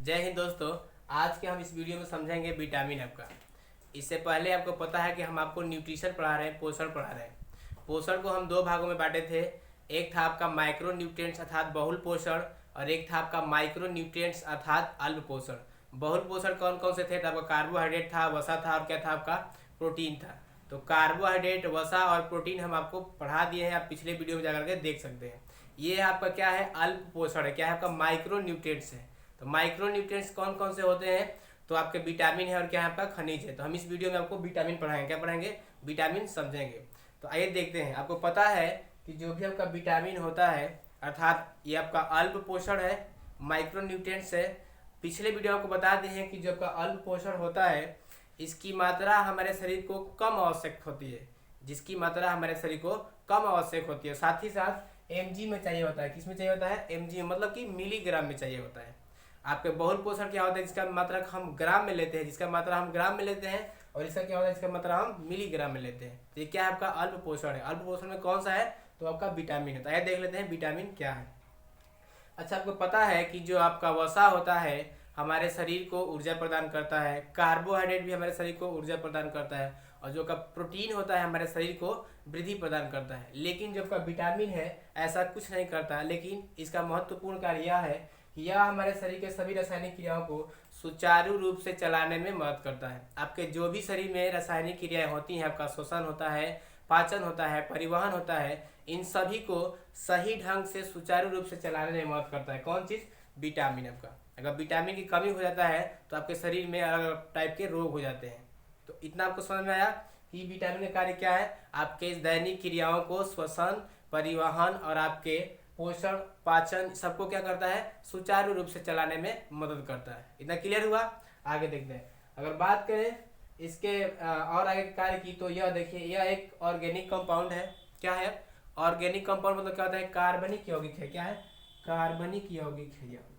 जय हिंद दोस्तों। आज के हम इस वीडियो में समझेंगे विटामिन आपका। इससे पहले आपको पता है कि हम आपको न्यूट्रिशन पढ़ा रहे हैं, पोषण पढ़ा रहे हैं। पोषण को हम दो भागों में बांटे थे। एक था आपका माइक्रो न्यूट्रिएंट्स अर्थात बहुल पोषण, और एक था आपका माइक्रो न्यूट्रिएंट्स अर्थात अल्प पोषण। बहुल पोषण कौन कौन से थे? तो आपका कार्बोहाइड्रेट था, वसा था, और क्या था आपका? प्रोटीन था। तो कार्बोहाइड्रेट, वसा और प्रोटीन हम आपको पढ़ा दिए हैं, आप पिछले वीडियो में जाकर के देख सकते हैं। ये आपका क्या है? अल्प पोषण है। क्या है आपका? माइक्रो न्यूट्रिएंट्स है। तो माइक्रो न्यूट्रिएंट्स कौन कौन से होते हैं? तो आपके विटामिन है और क्या है आपका? खनिज है। तो हम इस वीडियो में आपको विटामिन पढ़ाएंगे। क्या पढ़ाएंगे? विटामिन समझेंगे। तो आइए देखते हैं। आपको पता है कि जो भी आपका विटामिन होता है अर्थात ये आपका अल्प पोषण है, माइक्रो न्यूट्रिएंट्स है। पिछले वीडियो आपको बता दिए हैं कि जो आपका अल्प पोषण होता है इसकी मात्रा हमारे शरीर को कम आवश्यक होती है, जिसकी मात्रा हमारे शरीर को कम आवश्यक होती है। साथ ही साथ एमजी में चाहिए होता है। किस में चाहिए होता है? एमजी में, मतलब कि मिलीग्राम में चाहिए होता है। आपके बहुल पोषण क्या होता है? जिसका मात्रा हम ग्राम में लेते हैं, जिसका मात्रा हम ग्राम में लेते हैं। और इसका क्या होता है? इसका मात्रा हम मिलीग्राम में लेते हैं। तो ये क्या है? आपका अल्प पोषण है। अल्प पोषण में कौन सा है? तो आपका विटामिन है। तो आइए देख लेते हैं विटामिन क्या है। अच्छा, आपको पता है कि जो आपका वसा होता है हमारे शरीर को ऊर्जा प्रदान करता है, कार्बोहाइड्रेट भी हमारे शरीर को ऊर्जा प्रदान करता है, और जो का प्रोटीन होता है हमारे शरीर को वृद्धि प्रदान करता है। लेकिन जो आपका विटामिन है ऐसा कुछ नहीं करता, लेकिन इसका महत्वपूर्ण कार्य यह है कि यह हमारे शरीर के सभी रासायनिक क्रियाओं को सुचारू रूप से चलाने में मदद करता है। आपके जो भी शरीर में रासायनिक क्रियाएं होती हैं, आपका श्वसन होता है, पाचन होता है, परिवहन होता है, इन सभी को सही ढंग से सुचारू रूप से चलाने में मदद करता है। कौन चीज़? विटामिन आपका। अगर विटामिन की कमी हो जाता है तो आपके शरीर में अलग अलग टाइप के रोग हो जाते हैं। तो इतना आपको समझ में आया कि विटामिन का कार्य क्या है? आपके दैनिक क्रियाओं को श्वसन, परिवहन और आपके पोषण, पाचन सबको क्या करता है? सुचारू रूप से चलाने में मदद करता है। इतना क्लियर हुआ? आगे देखते हैं। अगर बात करें इसके और आगे कार्य की, तो यह देखिए, यह एक ऑर्गेनिक कंपाउंड है। क्या है? ऑर्गेनिक कंपाउंड मतलब क्या होता है? कार्बनिक यौगिक है। क्या है? कार्बनिक यौगिक है।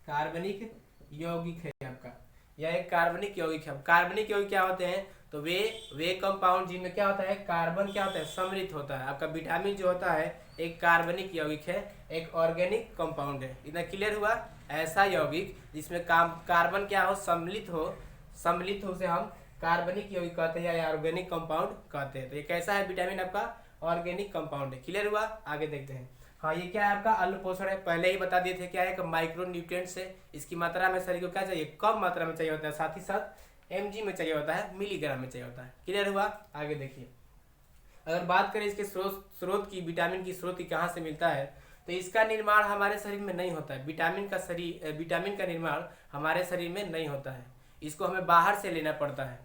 कार्बनिक यौगिक है आपका। यह एक कार्बनिक यौगिक है। कार्बनिक यौगिक क्या होते हैं? तो वे कंपाउंड जिनमें क्या होता है? कार्बन क्या होता है? सम्मिलित होता है। आपका विटामिन जो होता है एक कार्बनिक यौगिक है, एक ऑर्गेनिक कंपाउंड है। इतना क्लियर हुआ? ऐसा यौगिक जिसमें कार्बन क्या हो? सम्मिलित हो उसे हम कार्बनिक यौगिक कहते हैं या ऑर्गेनिक कंपाउंड कहते हैं। तो ये कैसा है? विटामिन आपका ऑर्गेनिक कंपाउंड है। क्लियर हुआ? आगे देखते हैं। हाँ, ये क्या है? आपका अल्प पोषण है। पहले ही बता दिए थे क्या है कि माइक्रो न्यूट्रिएंट्स है। इसकी मात्रा में शरीर को क्या चाहिए? कम मात्रा में चाहिए होता है। साथ ही साथ एमजी में चाहिए होता है, मिलीग्राम में चाहिए होता है। क्लियर हुआ? आगे देखिए। अगर बात करें इसके स्रोत की, विटामिन की स्रोत की कहाँ से मिलता है, तो इसका निर्माण हमारे शरीर में नहीं होता है। विटामिन का निर्माण हमारे शरीर में नहीं होता है। इसको हमें बाहर से लेना पड़ता है।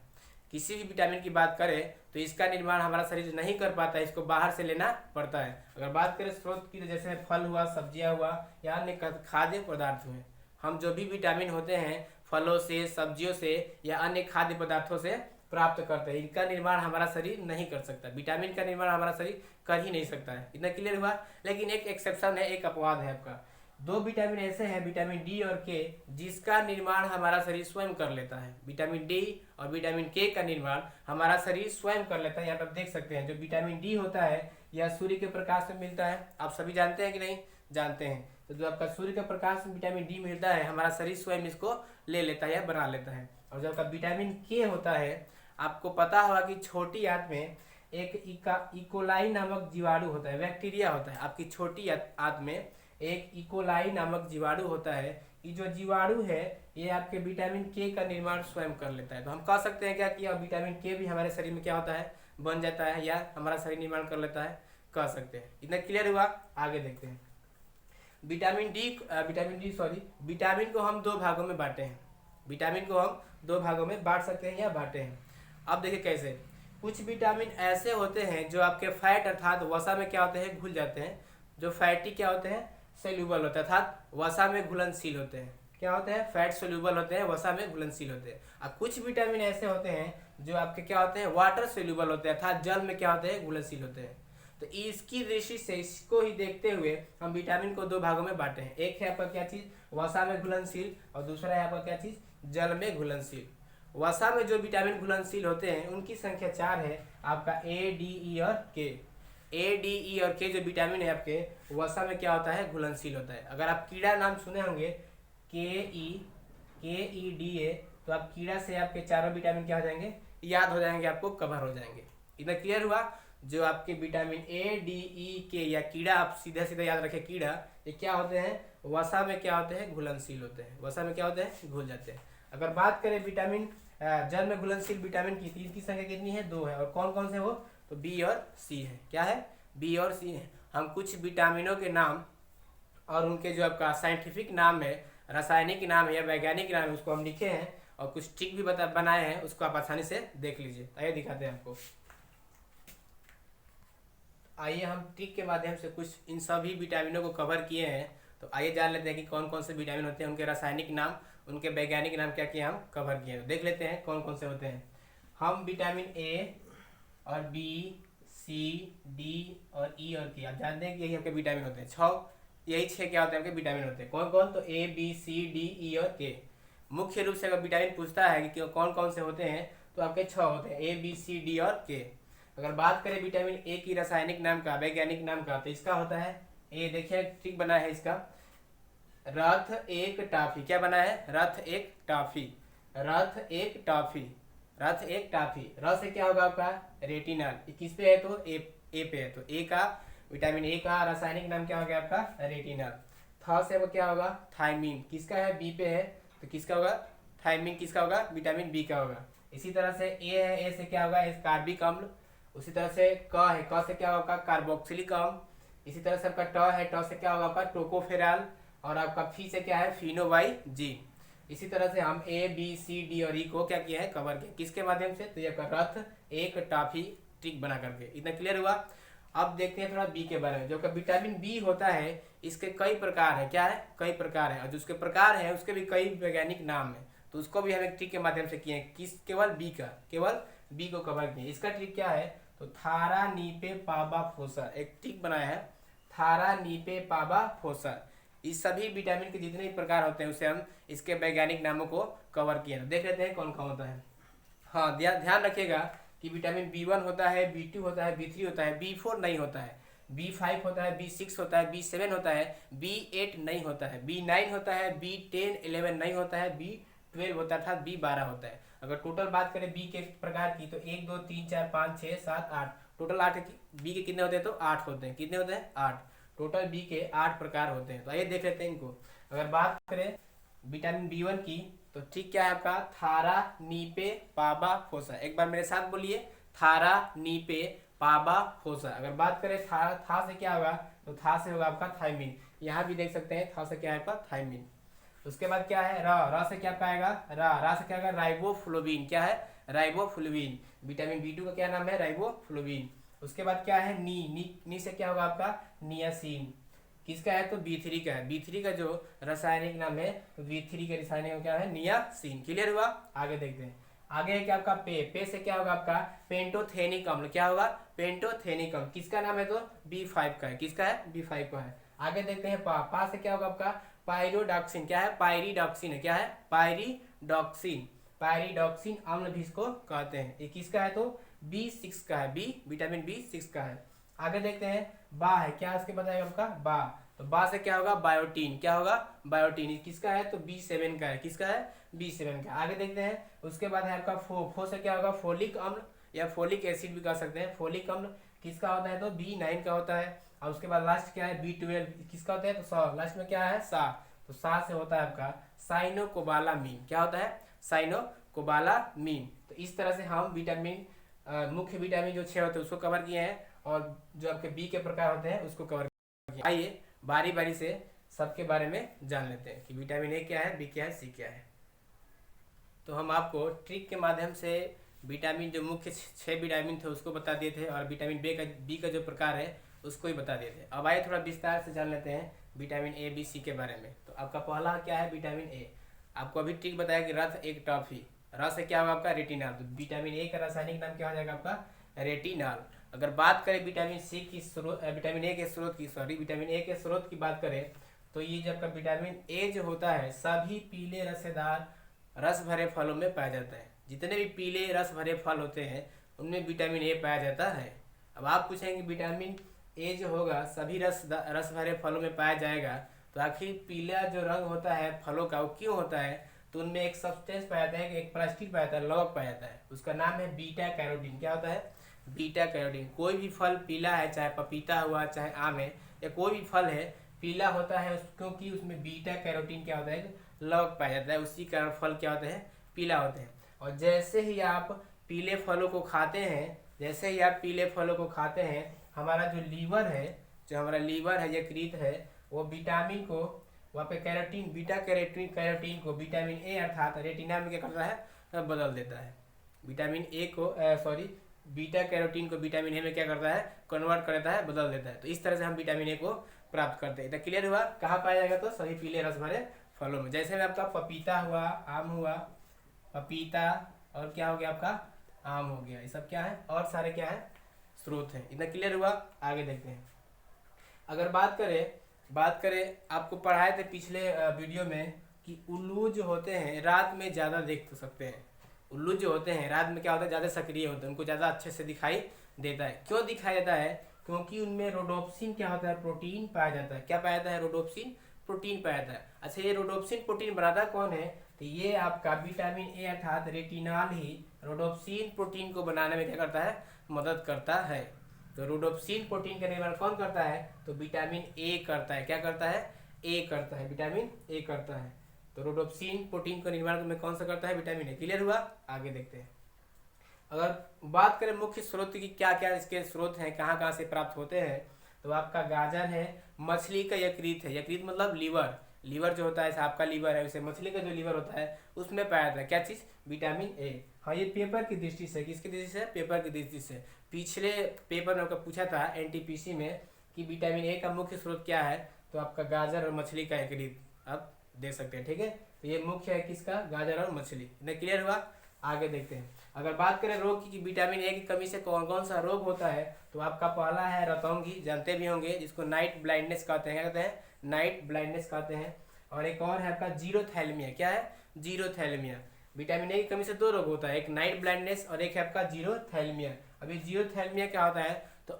किसी भी विटामिन की बात करें तो इसका निर्माण हमारा शरीर नहीं कर पाता है, इसको बाहर से लेना पड़ता है। अगर बात करें स्रोत की, तो जैसे फल हुआ, सब्जियां हुआ, या अन्य खाद्य पदार्थ हुए। हम जो भी विटामिन होते हैं फलों से, सब्जियों से या अन्य खाद्य पदार्थों से प्राप्त करते हैं। इनका निर्माण हमारा शरीर नहीं कर सकता। विटामिन का निर्माण हमारा शरीर कर ही नहीं सकता है। इतना क्लियर हुआ? लेकिन एक एक्सेप्शन है, एक अपवाद है आपका। दो विटामिन ऐसे हैं, विटामिन डी और के, जिसका निर्माण हमारा शरीर स्वयं कर लेता है। विटामिन डी और विटामिन के का निर्माण हमारा शरीर स्वयं कर लेता है। यहाँ पर आप देख सकते हैं, जो विटामिन डी होता है यह सूर्य के प्रकाश में मिलता है। आप सभी जानते हैं कि नहीं? जानते हैं। तो जो आपका सूर्य के प्रकाश में विटामिन डी मिलता है, हमारा शरीर स्वयं इसको ले लेता है या बना लेता है। और जो आपका विटामिन के होता है, आपको पता होगा कि छोटी आंत में एक इकोलाई नामक जीवाणु होता है, बैक्टीरिया होता है। आपकी छोटी आंत में एक इकोलाई नामक जीवाणु होता है। ये जो जीवाणु है ये आपके विटामिन के का निर्माण स्वयं कर लेता है। तो हम कह सकते हैं क्या कि विटामिन के भी हमारे शरीर में क्या होता है? बन जाता है, या हमारा शरीर निर्माण कर लेता है, कह सकते हैं। इतना क्लियर हुआ? आगे देखते हैं। विटामिन को हम दो भागों में बांटे हैं। विटामिन को हम दो भागों में बांट सकते हैं या बांटे हैं। अब देखिए कैसे। कुछ विटामिन ऐसे होते हैं जो आपके फैट अर्थात वसा में क्या होते हैं? घुल जाते हैं। जो फैटी क्या होते हैं? सोल्यूबल होते हैं, अर्थात वसा में घुलनशील होते हैं। क्या होते हैं? फैट सोल्यूबल होते हैं, वसा में घुलनशील होते हैं। और कुछ विटामिन ऐसे होते हैं जो आपके क्या होते हैं? वाटर सोल्यूबल होते हैं, अर्थात जल में क्या होते हैं? घुलनशील होते हैं। तो इसकी दृष्टि से, इसको ही देखते हुए हम विटामिन को दो भागों में बांटे हैं। एक है आपका क्या चीज? वसा में घुलनशील, और दूसरा है आपका क्या चीज? जल में घुलनशील। वसा में जो विटामिन घुलनशील होते हैं उनकी संख्या 4 है, आपका ए, डी, ई और के। ए, डी, ई और के जो विटामिन है आपके वसा में क्या होता है? घुलनशील होता है। अगर आप कीड़ा नाम सुने होंगे, KEDA, तो आप कीड़ा से आपके चारों विटामिन क्या हो जाएंगे, याद हो जाएंगे, आपको कवर हो जाएंगे। इतना क्लियर हुआ। जो आपके vitamin A, D, E, K या कीड़ा, आप सीधा सीधा याद रखें कीड़ा, ये क्या होते हैं, वसा में क्या होते हैं, घुलनशील होते हैं। वसा में क्या होते हैं, घुल जाते हैं। अगर बात करें विटामिन जल में घुलनशील विटामिन की, तीन की संख्या कितनी है, 2 है। और कौन कौन से वो, तो बी और सी है। क्या है, बी और सी है। हम कुछ विटामिनों के नाम और उनके जो आपका साइंटिफिक नाम है, रासायनिक नाम है या वैज्ञानिक नाम है, उसको हम लिखे हैं और कुछ ट्रिक भी बनाए हैं, उसको आप आसानी से देख लीजिए। आइए दिखाते हैं आपको। आइए हम ट्रिक के माध्यम से कुछ इन सभी विटामिनों को कवर किए हैं। तो आइए जान लेते हैं कि कौन कौन से विटामिन होते हैं, उनके रासायनिक नाम, उनके वैज्ञानिक नाम क्या क्या हम कवर किए हैं। देख लेते हैं कौन कौन से होते हैं। हम विटामिन ए और बी, सी, डी और ई और के, आप जानते हैं कि यही आपके विटामिन होते हैं। 6, यही 6 क्या होते हैं आपके विटामिन होते हैं। कौन कौन, तो ए, बी, सी, डी, ई और के। मुख्य रूप से अगर विटामिन पूछता है कि कौन कौन से होते हैं, तो आपके 6 होते हैं, ए, बी, सी, डी और के। अगर बात करें विटामिन ए की रासायनिक नाम का, वैज्ञानिक नाम का, तो इसका होता है ए, देखिए ठीक बना है इसका, रथ एक टाफी। क्या बना है, रथ एक टाफी, रथ एक टाफी, रथ एक टाफी। र से क्या होगा आपका, रेटिनल। ये किस पे है, तो ए पे है। तो ए का, विटामिन ए का रासायनिक नाम क्या हो गया आपका, रेटिनल। थ से वो क्या होगा, थायमीन। किसका है, बी पे है, तो किसका होगा, थायमीन किसका होगा, विटामिन बी का होगा। इसी तरह से ए है, ए से क्या होगा, कार्बिक अम्ल। उसी तरह से क है, क से क्या होगा, कार्बोक्सिलिक अम्ल। इसी तरह से आपका ट है, ट से क्या होगा आपका, टोकोफेराल। और आपका फी से क्या है, फिनोवाइजीन। इसी तरह से हम ए, बी, सी, डी और ई को क्या किया है, कवर किया। किसके माध्यम से, तो ये रथ एक टाफी ट्रिक बना करके। इतना क्लियर हुआ। अब देखते हैं थोड़ा बी के बारे में। जो विटामिन बी होता है, इसके कई प्रकार है। क्या है, कई प्रकार है। और जो उसके प्रकार है, उसके भी कई वैज्ञानिक नाम है। तो उसको भी हम एक ट्रिक के माध्यम से किए हैं। किस, केवल बी का, केवल बी को कवर किए। इसका ट्रिक क्या है, तो थारा नीपे पाबा फोसर, एक ट्रिक बनाया है, थारा नीपे पाबा फोसर। इस सभी विटामिन के जितने भी प्रकार होते हैं, उसे हम इसके वैज्ञानिक नामों को कवर किए हैं। देख लेते हैं कौन कौन होता है। हाँ, ध्यान रखिएगा कि विटामिन B1 होता है, B2 होता है, B3 होता है, B4 नहीं होता है, B5 होता है, B6 होता है, B7 होता है, B8 नहीं होता है, B9 होता है, B10, 11 नहीं होता है, B12 होता है, अर्थात B12 होता है। अगर टोटल बात करें बी के प्रकार की, तो 1, 2, 3, 4, 5, 6, 7, 8, टोटल 8 बी के कितने होते हैं, तो 8 होते हैं। कितने होते हैं, 8। टोटल बी के 8 प्रकार होते हैं। तो आइए देख लेते हैं इनको। अगर बात करें विटामिन B1 की, तो ठीक क्या है आपका, थारा नीपे पाबा फोसा। एक बार मेरे साथ बोलिए, थारा नीपे पाबा फोसा। अगर बात करें था से क्या होगा, तो था से होगा आपका थायमीन। यहाँ भी देख सकते हैं, था से क्या है आपका, थायमीन। उसके बाद क्या है, र से क्या आएगा, रा से क्या आएगा, राइबोफ्लोविन। क्या है, राइबोफ्लोविन। विटामिन B2 का क्या नाम है, राइबोफ्लोविन। उसके बाद क्या है, नी से क्या होगा आपका, नियासिन। किसका है, तो B3 का है। B3 का जो रासायनिक नाम है, तो B3 के रासायनिक नाम क्या है, नियासिन। क्लियर हुआ। आगे देखते हैं। आगे है क्या आपका, पे से क्या होगा आपका, पेंटोथेनिक अम्ल। क्या होगा, पेंटोथेनिक अम्ल। किसका नाम है, तो B5 का है। किसका है, B5 का है। आगे देखते हैं पा से क्या होगा आपका, पायरोडॉक्सिन। क्या है, पायरीडॉक्सिन है। क्या है, पायरीडॉक्सिन। पायरीडॉक्सिन अम्ल भी इसको कहते हैं। ये किसका है, तो B6 का है। विटामिन B6 का है। आगे देखते हैं, बा है। क्या इसके बताएगा आपका, बा। तो बा से क्या होगा, बायोटीन। क्या होगा, बायोटीन। किसका है, तो B7 का है। किसका है, B7 का। आगे देखते हैं। उसके बाद है आपका फो से क्या होगा, फोलिक अम्ल या फोलिक एसिड भी कह सकते हैं। फोलिक अम्ल किसका होता है, तो B9 का होता है। और उसके बाद लास्ट क्या है, B12 किसका होता है, तो सा। लास्ट में क्या है, सा। तो सा से होता है आपका साइनोकोबालामीन। क्या होता है, साइनोकोबालामीन। तो इस तरह से हम विटामिन मुख्य विटामिन जो 6 होते हैं उसको कवर किए हैं, और जो आपके बी के प्रकार होते हैं उसको कवर किए। आइए बारी बारी से सबके बारे में जान लेते हैं कि विटामिन ए क्या है, बी क्या है, सी क्या है। तो हम आपको ट्रिक के माध्यम से विटामिन, जो मुख्य 6 विटामिन थे उसको बता दिए थे, और विटामिन बी का जो प्रकार है उसको ही बता दिए थे। अब आइए थोड़ा विस्तार से जान लेते हैं विटामिन ए, बी, सी के बारे में। तो आपका पहला क्या है, विटामिन ए। आपको अभी ट्रिक बताया कि रथ एक टॉफी। र से क्या होगा आपका, रेटिनॉल। तो विटामिन ए का रासायनिक नाम क्या हो जाएगा आपका, रेटिनॉल। अगर बात करें विटामिन सी की स्रोत, विटामिन ए के स्रोत की, विटामिन ए के स्रोत की बात करें, तो ये जब का विटामिन ए जो होता है, सभी पीले रसेदार रस भरे फलों में पाया जाता है। जितने भी पीले रस भरे फल होते हैं उनमें विटामिन ए पाया जाता है। अब आप पूछेंगे विटामिन ए जो होगा सभी रस भरे फलों में पाया जाएगा, तो आखिर पीला जो रंग होता है फलों का वो क्यों होता है? तो उनमें एक सब्सटेंस पाया जाता है, एक प्लास्टिक पाया जाता है, लवक पाया जाता है, उसका नाम है बीटा कैरोटीन। क्या होता है? Beta carotene. कोई भी फल पीला है, चाहे पपीता हुआ, चाहे आम है, या कोई भी फल है, पीला होता है क्योंकि उसमें बीटा कैरोटीन क्या होता है? लवक पाया जाता है। उसी कारण फल क्या होते हैं? पीला होते हैं। और जैसे ही आप पीले फलों को खाते हैं, जैसे ही आप पीले फलों को खाते हैं, हमारा जो लीवर है, जो हमारा लीवर है, यकृत है, वो विटामिन को वहाँ पे कैरोटीन, बीटा कैरोटीन कैरोटीन को विटामिन ए अर्थात रेटिना में क्या करता है? बदल देता है। विटामिन ए को सॉरी बीटा कैरोटीन को विटामिन ए में क्या करता है? कन्वर्ट कर देता है, बदल देता है। तो इस तरह से हम विटामिन ए को प्राप्त करते हैं। तो क्लियर हुआ? कहाँ पाया जाएगा? तो सभी पीले रस भरे फलों में। जैसे में आपका पपीता हुआ, आम हुआ, पपीता, और क्या हो गया आपका? आम हो गया। ये सब क्या है? और सारे क्या है? स्रोत हैं। इतना क्लियर हुआ? आगे देखते हैं। अगर बात करें आपको पढ़ाए थे पिछले वीडियो में कि उल्लू जो होते हैं रात में ज़्यादा देख तो सकते हैं। उल्लू जो होते हैं रात में क्या होता है? ज़्यादा सक्रिय होते हैं, उनको ज़्यादा अच्छे से दिखाई देता है। क्यों दिखाई देता है? क्योंकि उनमें रोडोप्सिन क्या होता है? प्रोटीन पाया जाता है। क्या पाया जाता है? रोडोप्सिन प्रोटीन पाया जाता है। अच्छा, ये रोडोप्सिन प्रोटीन बनाता कौन है? तो ये आपका विटामिन ए अर्थात रेटिनॉल ही रोडोप्सिन प्रोटीन को बनाने में क्या करता है? मदद करता है। तो रोडोप्सिन प्रोटीन का निर्माण कौन करता है? तो विटामिन ए करता है। क्या करता है? ए करता है, विटामिन ए करता है। तो रोडोप्सिन प्रोटीन का निर्माण में कौन सा करता है? Vitamin A. क्लियर हुआ? आगे देखते हैं। अगर बात करें मुख्य स्रोत की, क्या क्या इसके स्रोत हैं, कहाँ कहाँ से प्राप्त होते हैं, तो आपका गाजर है, मछली का यकृत है, यकृत मतलब लीवर, लीवर जो होता है आपका लीवर है, वैसे मछली का जो लीवर होता है उसमें पाया जाता है क्या चीज़? Vitamin A. हाँ, ये पेपर की दृष्टि से, किसकी दृष्टि से? पेपर की दृष्टि से। पिछले पेपर में आपका पूछा था एनटीपीसी में कि विटामिन ए का मुख्य स्रोत क्या है, तो आपका गाजर और मछली का यकृत आप देख सकते हैं। ठीक है, तो ये मुख्य है किसका? गाजर और मछली। इतना क्लियर हुआ? आगे देखते हैं। अगर बात करें रोग की कि विटामिन ए की कमी से कौन कौन सा रोग होता है, तो आपका पहला है रतौंधी, जानते भी होंगे, जिसको नाइट ब्लाइंडनेस कहते हैं। क्या कहते हैं? नाइट ब्लाइंडनेस कहते हैं। और एक और है आपका जीरोथैलेमिया। क्या है? जीरोथैलेमिया। विटामिन ए की कमी से दो रोग होता है, एक नाइट ब्लाइंडनेस और एक है आपका जीरोथैलेमिया। अभी जीरोथैलेमिया क्या होता है? तो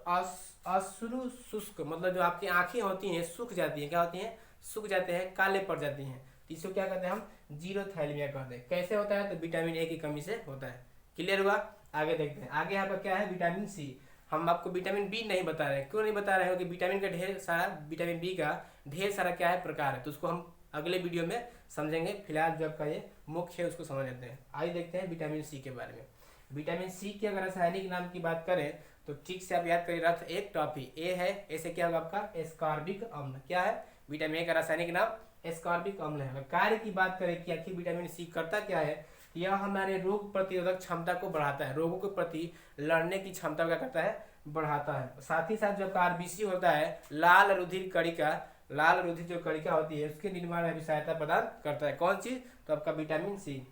अश्रु शुष्क, मतलब जो आपकी आंखें होती हैं सूख जाती हैं। क्या होती हैं? सूख जाते हैं, काले पड़ जाती हैं। तो इसको क्या कहते हैं? हम जीरोथैलेमिया कहते हैं। कैसे होता है? तो विटामिन ए की कमी से होता है। क्लियर हुआ? आगे देखते हैं। आगे यहाँ पर क्या है? Vitamin C. हम आपको विटामिन बी नहीं बता रहे हैं। क्यों नहीं बता रहे हैं? क्योंकि विटामिन का ढेर सारा, विटामिन बी का ढेर सारा क्या है? प्रकार है। तो उसको हम अगले वीडियो में समझेंगे। फिलहाल जो आपका ये मुख्य है उसको समझ लेते हैं। आइए देखते हैं विटामिन सी के बारे में। विटामिन सी के अगर रासायनिक नाम की बात करें तो ठीक से आप याद करिए, रथ एक टॉफी, ए है, ऐसे क्या होगा आपका? एस्कॉर्बिक अम्ल। क्या है? विटामिन ए का रासायनिक नाम एस्कॉर्बिक अम्ल है। कार्य की बात करें कि आखिर विटामिन सी करता क्या है, यह हमारे रोग प्रतिरोधक क्षमता को बढ़ाता है, रोगों के प्रति लड़ने की क्षमता क्या करता है? बढ़ाता है। साथ ही साथ जो आरबीसी होता है, लाल रुधिर कणिका, लाल रुधिर जो कणिका होती है उसके निर्माण में भी सहायता प्रदान करता है। कौन चीज? तो आपका विटामिन सी।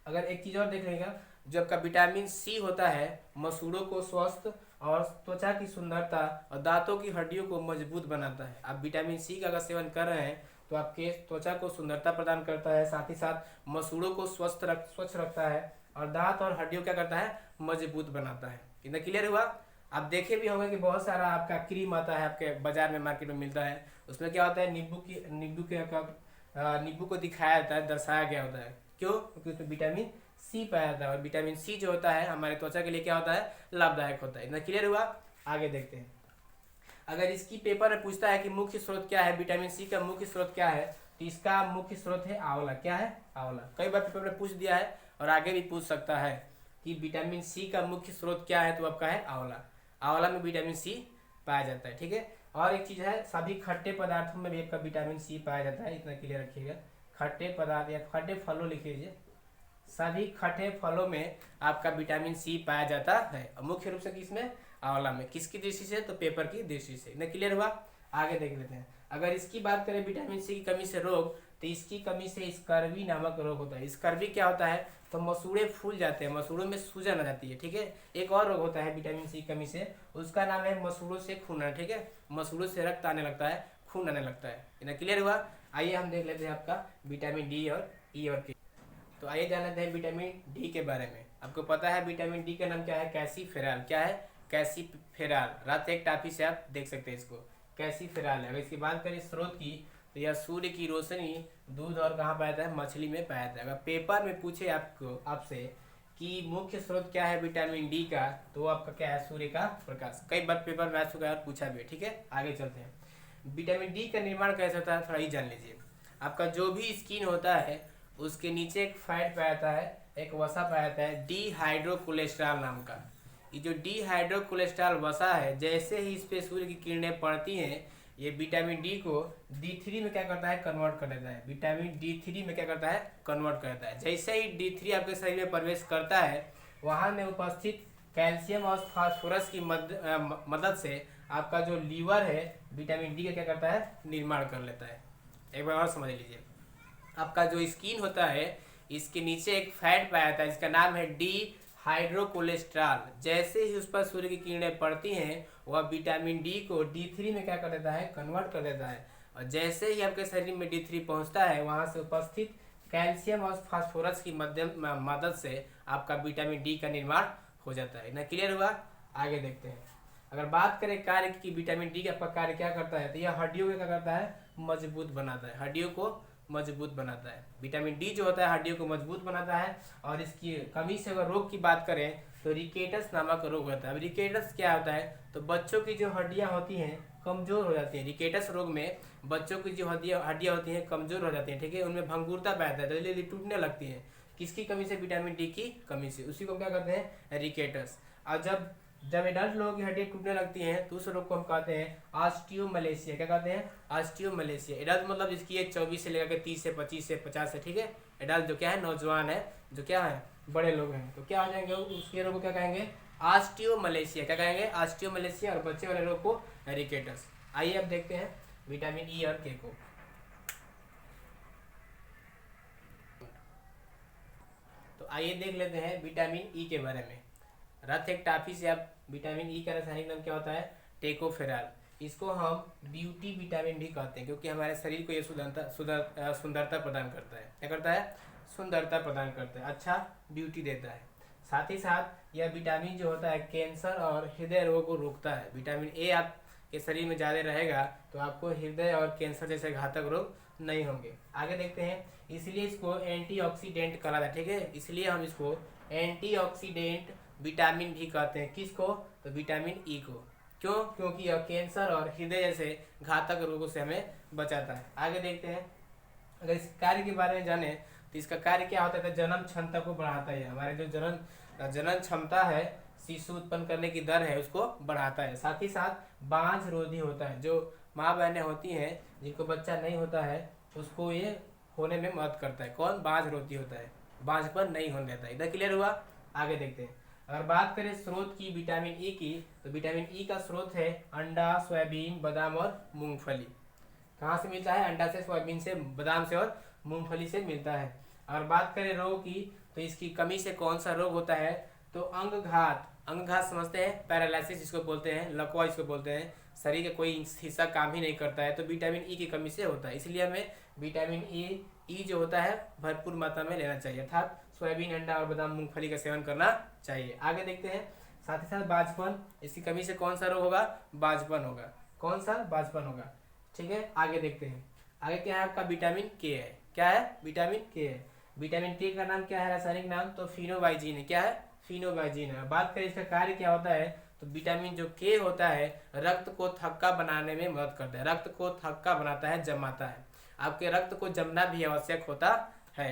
अगर एक चीज और देख लेगा, जो आपका विटामिन सी होता है मसूड़ों को स्वस्थ और त्वचा की सुंदरता और दांतों की हड्डियों को मजबूत बनाता है। आप विटामिन सी का अगर सेवन कर रहे हैं तो आपके त्वचा को सुंदरता प्रदान करता है, साथ ही साथ मसूड़ों को स्वच्छ रखता है और दांत और हड्डियों क्या करता है? मजबूत बनाता है। इतना क्लियर हुआ? आप देखे भी होंगे कि बहुत सारा आपका क्रीम आता है, आपके बाजार में मार्केट में मिलता है, उसमें क्या होता है? नींबू को दिखाया जाता है, दर्शाया गया होता है। क्यों? क्योंकि उसमें विटामिन सी पाया जाता है और विटामिन सी जो होता है हमारे त्वचा के लिए क्या होता है? लाभदायक होता है। इतना क्लियर हुआ? आगे देखते हैं। अगर इसकी पेपर में पूछता है कि मुख्य स्रोत क्या है, विटामिन सी का मुख्य स्रोत क्या है, तो इसका मुख्य स्रोत है आंवला। क्या है? आंवला। कई बार पेपर में पूछ दिया है और आगे भी पूछ सकता है कि विटामिन सी का मुख्य स्रोत क्या है, तो आपका है आंवला। आंवला में विटामिन सी पाया जाता है। ठीक है, और एक चीज है, सभी खट्टे पदार्थों में भी आपका विटामिन सी पाया जाता है। इतना क्लियर रखिएगा। खट्टे पदार्थ या खट्टे फलों लिख लीजिए, सभी खट्टे फलों में आपका विटामिन सी पाया जाता है। और मुख्य रूप से किसमें? आंवला में। किसकी दृष्टि से? तो पेपर की दृष्टि से। इतना क्लियर हुआ? आगे देख लेते हैं। अगर इसकी बात करें विटामिन सी की कमी से रोग, तो इसकी कमी से स्कर्वी नामक रोग होता है। स्कर्वी क्या होता है? तो मसूड़े फूल जाते हैं, मसूड़ों में सूजन आ जाती है। ठीक है, एक और रोग होता है विटामिन सी की कमी से, उसका नाम है मसूड़ों से खून आना। ठीक है, मसूड़ों से रक्त आने लगता है, खून आने लगता है। इतना क्लियर हुआ? आइए हम देख लेते हैं आपका विटामिन डी और ई और के। तो आइए जान लेते हैं विटामिन डी के बारे में। आपको पता है विटामिन डी का नाम क्या है? कैल्सीफेरॉल। क्या है? कैल्सीफेरॉल। रात एक टाफी से आप देख सकते हैं इसको, कैल्सीफेरॉल है। अगर इसकी बात करें स्रोत की, तो यह सूर्य की रोशनी दूध और कहाँ पाया जाता है, मछली में पाया जाता है। अगर पेपर में पूछे आपसे कि मुख्य स्रोत क्या है विटामिन डी का, तो आपका क्या है, सूर्य का प्रकाश। कई बार पेपर में आ चुका है और पूछा भी है। ठीक है, आगे चलते हैं। विटामिन डी का निर्माण कैसे होता है, थोड़ा ही जान लीजिए। आपका जो भी स्किन होता है उसके नीचे एक फैट पाया जाता है, एक वसा पाया जाता है डी हाइड्रो कोलेस्ट्रॉल नाम का। ये जो डी हाइड्रो कोलेस्ट्रॉल वसा है, जैसे ही इस पे सूर्य की किरणें पड़ती हैं, ये विटामिन डी को D3 में क्या करता है, कन्वर्ट कर देता है। विटामिन D3 में क्या करता है, कन्वर्ट कर देता है। जैसे ही D3 आपके शरीर में प्रवेश करता है, वहाँ में उपस्थित कैल्शियम और फास्फोरस की मदद से आपका जो लीवर है विटामिन डी का क्या करता है, निर्माण कर लेता है। एक बार और समझ लीजिए। आपका जो स्किन होता है, इसके नीचे एक फैट पाया जाता है जिसका नाम है डी हाइड्रो कोलेस्ट्रॉल। जैसे ही उस पर सूर्य की किरणें पड़ती हैं, वह विटामिन डी को D3 में क्या कर देता है, कन्वर्ट कर देता है। और जैसे ही आपके शरीर में D3 पहुंचता है, वहां से उपस्थित कैल्शियम और फास्फोरस की मदद से आपका विटामिन डी का निर्माण हो जाता है। ना क्लियर हुआ? आगे देखते हैं। अगर बात करें कार्य की, विटामिन डी का कार्य क्या करता है, तो यह हड्डियों को क्या करता है, मजबूत बनाता है। हड्डियों को मजबूत बनाता है। विटामिन डी जो होता है हड्डियों को मजबूत बनाता है। और इसकी कमी से अगर रोग की बात करें तो रिकेटस नामक रोग होता है। अब रिकेटस क्या होता है, तो बच्चों की जो हड्डियां होती हैं कमजोर हो जाती हैं। रिकेटस रोग में बच्चों की जो हड्डियां होती हैं कमजोर हो जाती हैं। ठीक है, उनमें भंगुरता पैदा है, जल्दी जल्दी टूटने लगती हैं। किसकी कमी से, विटामिन डी की कमी से। उसी को क्या कहते हैं, रिकेटस। और जब एडल्ट लोगों की हड्डियां टूटने लगती हैं तो उस रोग को हम कहते हैं ऑस्टियोमलेशिया। क्या कहते हैं, ऑस्टियोमलेशिया। एडल्ट मतलब जिसकी एज 24 से लेकर 30 से 25 से 50 है। ठीक है, एडल्ट जो क्या है, नौजवान है, जो क्या है, बड़े लोग हैं, तो क्या हो जाएंगे, उसके रोग को क्या कहेंगे, ऑस्टियोमलेशिया। क्या कहेंगे, ऑस्टियोमलेशिया। और बच्चे वाले रोग को रिकेटस। आइए अब देखते हैं विटामिन ई और के को। तो आइए देख लेते हैं विटामिन ई के बारे में। रथ एक टाफी से आप विटामिन ई का रासायनिक नाम क्या होता है, टेकोफेराल। इसको हम ब्यूटी विटामिन भी कहते हैं, क्योंकि हमारे शरीर को ये सुंदरता प्रदान करता है। क्या करता है, सुंदरता प्रदान करता है, अच्छा ब्यूटी देता है। साथ ही साथ यह विटामिन जो होता है कैंसर और हृदय रोगों को रोकता है। विटामिन ए आपके शरीर में ज़्यादा रहेगा तो आपको हृदय और कैंसर जैसे घातक रोग नहीं होंगे। आगे देखते हैं। इसलिए इसको एंटीऑक्सीडेंट कहा जाता है। ठीक है, इसलिए हम इसको एंटीऑक्सीडेंट विटामिन भी कहते हैं। किसको, तो विटामिन ई को। क्यों, क्योंकि यह कैंसर और हृदय जैसे घातक रोगों से हमें बचाता है। आगे देखते हैं। अगर इस कार्य के बारे में जाने तो इसका कार्य क्या होता है, तो जन्म क्षमता को बढ़ाता है। हमारे जो जनन क्षमता है, शिशु उत्पन्न करने की दर है, उसको बढ़ाता है। साथ ही साथ बांझ रोधी होता है। जो माँ बहनें होती हैं जिनको बच्चा नहीं होता है, उसको ये होने में मदद करता है। कौन, बांझ रोधी होता है, बांझपन नहीं होने देता है। इधर क्लियर हुआ? आगे देखते हैं। अगर बात करें स्रोत की विटामिन ई की, तो विटामिन ई का स्रोत है अंडा, सोयाबीन, बादाम और मूंगफली। कहाँ से मिलता है, अंडा से, सोयाबीन से, बादाम से और मूंगफली से मिलता है। अगर बात करें रोग की, तो इसकी कमी से कौन सा रोग होता है, तो अंगघात समझते हैं, पैरालिसिस जिसको बोलते हैं, लकवा जिसको बोलते हैं, शरीर का कोई हिस्सा काम ही नहीं करता है, तो विटामिन ई की कमी से होता है। इसलिए हमें विटामिन ई जो होता है भरपूर मात्रा में लेना चाहिए, अर्थात सोयाबीन, अंडा और बादाम, मूंगफली का सेवन करना चाहिए। आगे देखते हैं। साथ ही साथ बांझपन, इसकी कमी से कौन सा रोग होगा, बांझपन होगा। कौन सा, बांझपन होगा। ठीक है, आगे देखते हैं। आगे क्या है, आपका विटामिन के है। क्या है, विटामिन के है। विटामिन के का नाम क्या है, रासायनिक नाम, तो फिनोबाइजीन है। क्या है, फिनोबाइजीन है। बात करें इसका कार्य क्या होता है, तो विटामिन जो के होता है रक्त को थक्का बनाने में मदद करता है। रक्त को थक्का बनाता है, जमाता है। आपके रक्त को जमना भी आवश्यक होता है।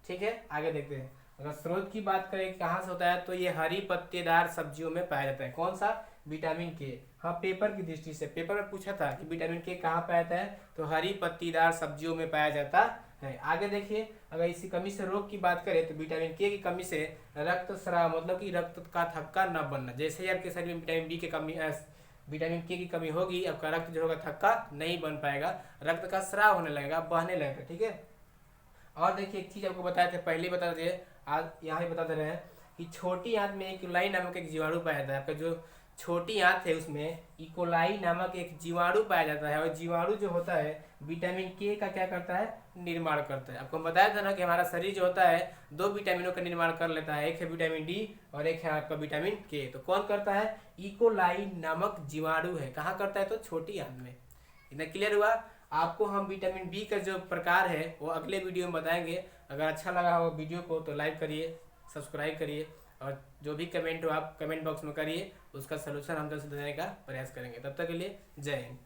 ठीक है, आगे देखते हैं। अगर स्रोत की बात करें कहाँ से होता है, तो ये हरी पत्तेदार सब्जियों में पाया जाता है। कौन सा, विटामिन के। हाँ, पेपर की दृष्टि से, पेपर में पूछा था कि विटामिन के कहाँ पाया जाता है, तो हरी पत्तीदार सब्जियों में पाया जाता है। आगे देखिए। अगर इसी कमी से रोग की बात करें, तो विटामिन के की कमी से रक्तस्राव, मतलब कि रक्त का थक्का न बनना। जैसे ही आपके शरीर में विटामिन के की कमी होगी, आपका रक्त जो होगा थक्का नहीं बन पाएगा, रक्त का स्राव होने लगेगा, बहने लगेगा। ठीक है। और देखिए, एक चीज आपको बताए थे, पहले बता दिए, आज यहाँ भी बता दे रहे हैं कि छोटी आंत में इकोलाई नामक एक जीवाणु पाया जाता है। आपका जो छोटी आंत है उसमें इकोलाई नामक एक जीवाणु पाया जाता है, और जीवाणु जो होता है विटामिन के का क्या करता है, निर्माण करता है। आपको बताया था ना कि हमारा शरीर जो होता है दो विटामिनों का निर्माण कर लेता है, एक है विटामिन डी और एक है आपका विटामिन के। तो कौन करता है, इकोलाई नामक जीवाणु है। कहाँ करता है, तो छोटी आंत में। इतना क्लियर हुआ? आपको हम विटामिन बी का जो प्रकार है वो अगले वीडियो में बताएंगे। अगर अच्छा लगा हो वीडियो को तो लाइक करिए, सब्सक्राइब करिए, और जो भी कमेंट हो आप कमेंट बॉक्स में करिए, उसका सलूशन हम तरफ से देने का प्रयास करेंगे। तब तक के लिए जय हिंद।